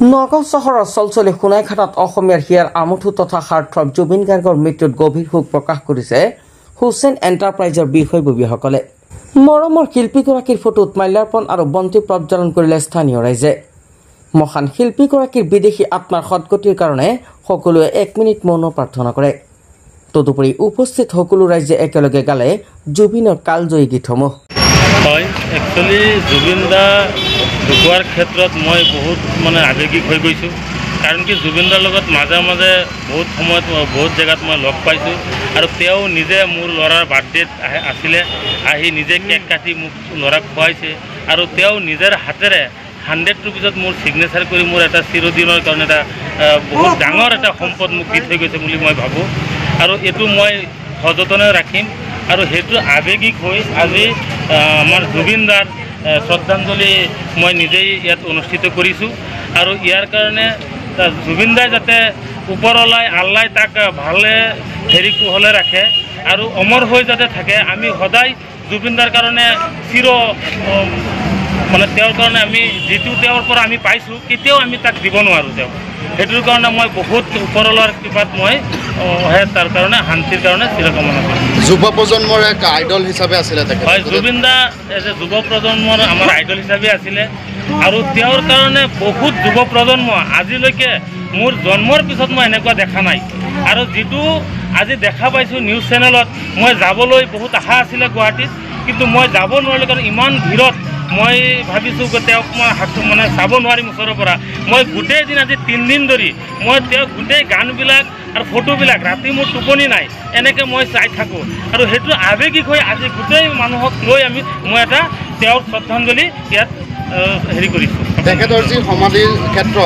নগাঁও চহৰৰ চলচলি সোণাইঘাটত অসমীয়াৰ হিয়াৰ আমঠু তথা সাৰ্থক জুবিন গাৰ্গৰ মৃত্যুত গভীৰ শোক প্ৰকাশ কৰিছে হুছেইন এণ্টাৰপ্ৰাইজৰ বিষয়ববীয়াসকলে। মৰমৰ শিল্পীগৰাকীৰ ফটোত মাল্যাৰ্পণ আৰু বন্তি প্ৰজ্বলন কৰিলে স্থানীয় ৰাইজে। মহান শিল্পীগৰাকীৰ বিদেশী আত্মাৰ সদ্গতিৰ কাৰণে সকলোৱে 1 মিনিট মৌন প্ৰাৰ্থনা কৰে। তদুপৰি উপস্থিত সকলো ৰাইজে একেলগে গালে জুবিনৰ কালজয়ী গীতসমূহ। হয়, একচুৱেলি জুবিন দা ঢুকোৱাৰ ক্ষেত্ৰত মই বহুত আৱেগিক হৈ গৈছোঁ। কাৰণ কি জুবিন দাৰ লগত মাজে মাজে বহুত সময়ত বহুত জেগাত মই লগ পাইছোঁ আৰু তেওঁ নিজে মোৰ ল'ৰাৰ বাৰ্থডেত আছিলে, আহি নিজে কেক কাটি মোক ল'ৰাক খুৱাইছে আৰু তেওঁ নিজৰ হাতেৰে 100 ৰুপিজত মোৰ ছিগনেচাৰ কৰি মোৰ এটা চিৰদিনৰ কাৰণে এটা বহুত ডাঙৰ এটা সম্পদ মোক দি থৈ গৈছে বুলি মই ভাবোঁ আৰু এইটো মই সযতনে ৰাখিম আৰু সেইটো আৱেগিক হৈ আজি আমাৰ জুবিন দাৰ শ্ৰদ্ধাঞ্জলি মই নিজেই ইয়াত অনুষ্ঠিত কৰিছোঁ আৰু ইয়াৰ কাৰণে জুবিন দাই যাতে ওপৰলাই আল্লাই তাক ভালে হেৰি কুশলে ৰাখে আৰু অমৰ হৈ যাতে থাকে। আমি সদায় জুবিন দাৰ কাৰণে তেওঁৰ কাৰণে আমি যিটো তেওঁৰ পৰা আমি পাইছোঁ কেতিয়াও আমি তাক দিব নোৱাৰোঁ। তেওঁ সেইটোৰ কাৰণে মই বহুত ওপৰলাৰ কৃপাত মই তাৰ কাৰণে শান্তিৰ কাৰণে চিৰকামনা কৰিম। যুৱ প্ৰজন্মৰ এক আইডল হিচাপে আছিলে তেখেত। হয়, জুবিন দা যুৱ প্ৰজন্মৰ আমাৰ আইডল হিচাপে আছিলে আৰু তেওঁৰ কাৰণে বহুত যুৱ প্ৰজন্ম আজিলৈকে মোৰ জন্মৰ পিছত মই এনেকুৱা দেখা নাই আৰু যিটো আজি দেখা পাইছোঁ নিউজ চেনেলত মই যাবলৈ বহুত আশা আছিলে গুৱাহাটীত, কিন্তু মই যাব নোৱাৰিলোঁ কাৰণ ইমান ভিৰত মই ভাবিছোঁ তেওঁক মই চাব নোৱাৰিম ওচৰৰ পৰা। মই গোটেই দিন আজি 3 দিন ধৰি মই তেওঁক গোটেই গানবিলাক আৰু ফটোবিলাক ৰাতি মোৰ টোপনি নাই এনেকৈ মই চাই থাকোঁ আৰু সেইটো আৱেগিক হৈ আজি গোটেই মানুহক লৈ মই এটা তেওঁৰ শ্ৰদ্ধাঞ্জলি ইয়াত হেৰি কৰিছোঁ। তেখেতৰ যি সমাধিৰ ক্ষেত্ৰ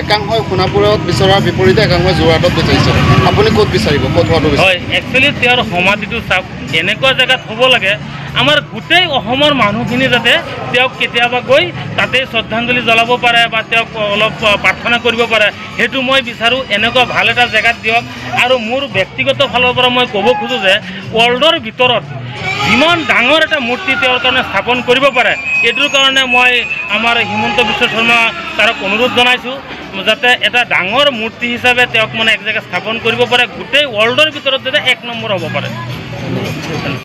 একাংশই সোণাপুৰত বিচৰাৰ বিপৰীতে একাংশই যোৰহাটত বিচাৰিছে, আপুনি ক'ত বিচাৰিব, ক'ত হোৱাটো বিচাৰিব? হয়, একচুৱেলি তেওঁৰ সমাধিটো চাওক এনেকুৱা জেগাত হ'ব লাগে আমাৰ গোটেই অসমৰ মানুহখিনি যাতে তেওঁক কেতিয়াবা গৈ তাতে শ্ৰদ্ধাঞ্জলি জ্বলাব পাৰে বা তেওঁক অলপ প্ৰাৰ্থনা কৰিব পাৰে, সেইটো মই বিচাৰোঁ। এনেকুৱা ভাল এটা জেগাত দিয়ক আৰু মোৰ ব্যক্তিগত ফালৰ পৰা মই ক'ব খোজোঁ যে ৱৰ্ল্ডৰ ভিতৰত যিমান ডাঙৰ এটা মূৰ্তি তেওঁৰ কাৰণে স্থাপন কৰিব পাৰে এইটোৰ কাৰণে মই আমাৰ হিমন্ত বিশ্ব শৰ্মা ছাৰক অনুৰোধ জনাইছোঁ যাতে এটা ডাঙৰ মূৰ্তি হিচাপে তেওঁক এক জেগাত স্থাপন কৰিব পাৰে, গোটেই ৱৰ্ল্ডৰ ভিতৰত যাতে 1 নম্বৰ হ'ব পাৰে।